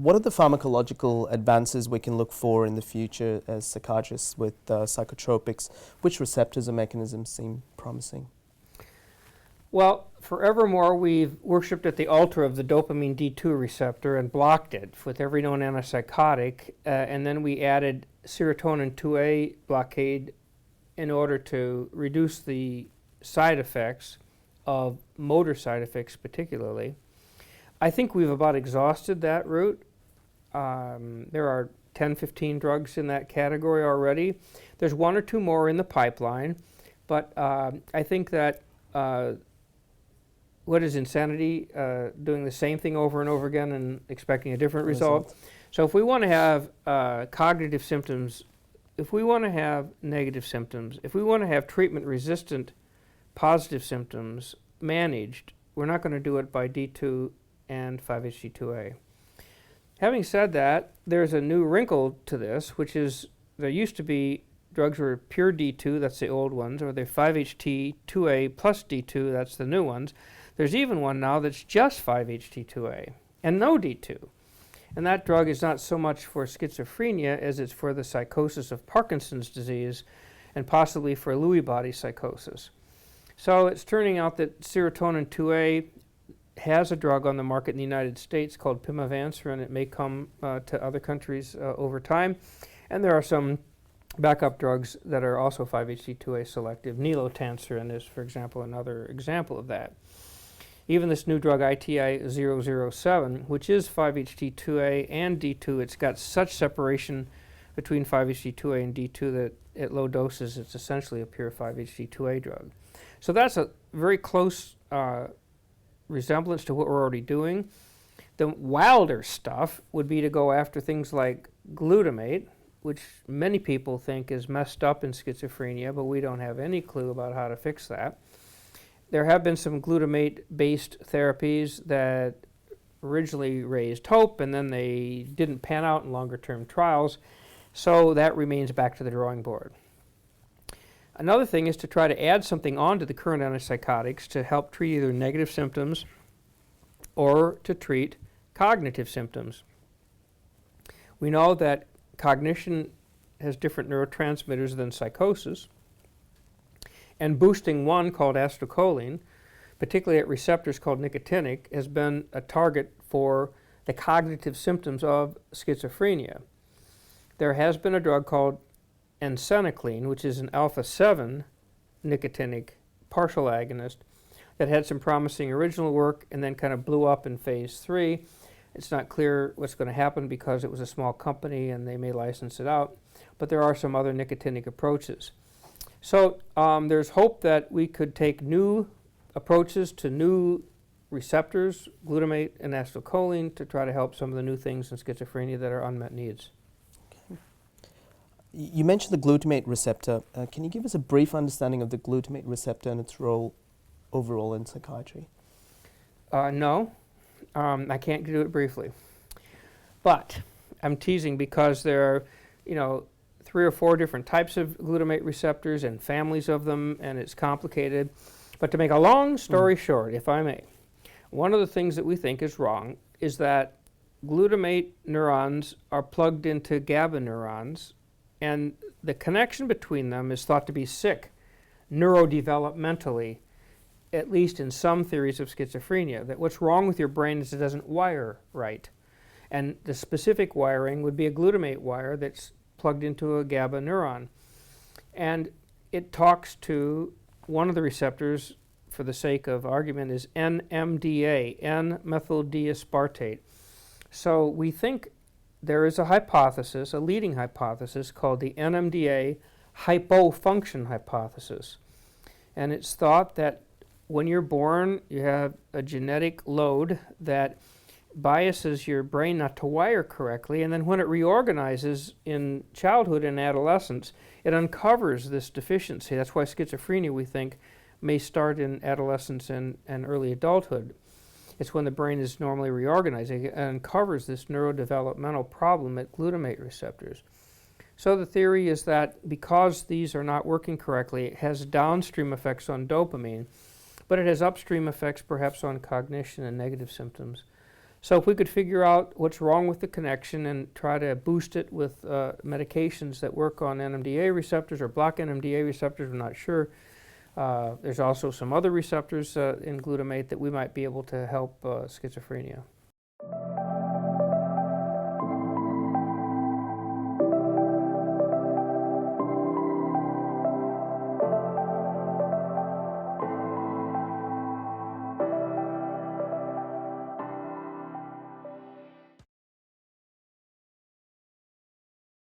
What are the pharmacological advances we can look for in the future as psychiatrists with psychotropics? Which receptors or mechanisms seem promising? Well, forevermore we've worshipped at the altar of the dopamine D2 receptor and blocked it with every known antipsychotic, and then we added serotonin 2A blockade in order to reduce the side effects of motor side effects particularly. I think we've about exhausted that route. There are 10, 15 drugs in that category already. There's one or two more in the pipeline, but I think that what is insanity, doing the same thing over and over again and expecting a different result. So if we want to have cognitive symptoms, if we want to have negative symptoms, if we want to have treatment-resistant positive symptoms managed, we're not going to do it by D2 and 5-HT2A. Having said that, there's a new wrinkle to this, which is there used to be drugs were pure D2, that's the old ones, or they're 5-HT2A plus D2, that's the new ones. There's even one now that's just 5-HT2A and no D2. And that drug is not so much for schizophrenia as it's for the psychosis of Parkinson's disease and possibly for Lewy body psychosis. So it's turning out that serotonin 2A has a drug on the market in the United States called Pimavanserin. It may come to other countries over time. And there are some backup drugs that are also 5-HT2A selective. Nilotanserin is, for example, another example of that. Even this new drug ITI-007, which is 5-HT2A and D2, it's got such separation between 5-HT2A and D2 that at low doses it's essentially a pure 5-HT2A drug. So that's a very close resemblance to what we're already doing. The wilder stuff would be to go after things like glutamate, which many people think is messed up in schizophrenia, but we don't have any clue about how to fix that. There have been some glutamate-based therapies that originally raised hope, and then they didn't pan out in longer-term trials, so that remains back to the drawing board. Another thing is to try to add something onto the current antipsychotics to help treat either negative symptoms or to treat cognitive symptoms. We know that cognition has different neurotransmitters than psychosis, and boosting one called acetylcholine, particularly at receptors called nicotinic, has been a target for the cognitive symptoms of schizophrenia. There has been a drug called Encenicline, which is an alpha-7 nicotinic partial agonist that had some promising original work and then kind of blew up in phase 3. It's not clear what's going to happen because it was a small company and they may license it out, but there are some other nicotinic approaches. So there's hope that we could take new approaches to new receptors, glutamate and acetylcholine, to try to help some of the new things in schizophrenia that are unmet needs. Okay. You mentioned the glutamate receptor. Can you give us a brief understanding of the glutamate receptor and its role overall in psychiatry? No, I can't do it briefly. But I'm teasing because there are, 3 or 4 different types of glutamate receptors and families of them, and it's complicated. But to make a long story short, if I may, one of the things that we think is wrong is that glutamate neurons are plugged into GABA neurons, and the connection between them is thought to be sick neurodevelopmentally, at least in some theories of schizophrenia, that what's wrong with your brain is it doesn't wire right. And the specific wiring would be a glutamate wire that's plugged into a GABA neuron. And it talks to one of the receptors, for the sake of argument, is NMDA, N-methyl D-aspartate. So we think there is a hypothesis, a leading hypothesis, called the NMDA hypofunction hypothesis. And it's thought that when you're born, you have a genetic load that biases your brain not to wire correctly, and then when it reorganizes in childhood and adolescence, it uncovers this deficiency. That's why schizophrenia, we think, may start in adolescence and early adulthood. It's when the brain is normally reorganizing. It uncovers this neurodevelopmental problem at glutamate receptors. So the theory is that because these are not working correctly, it has downstream effects on dopamine, but it has upstream effects perhaps on cognition and negative symptoms. So if we could figure out what's wrong with the connection and try to boost it with medications that work on NMDA receptors or block NMDA receptors, we're not sure. There's also some other receptors in glutamate that we might be able to help schizophrenia.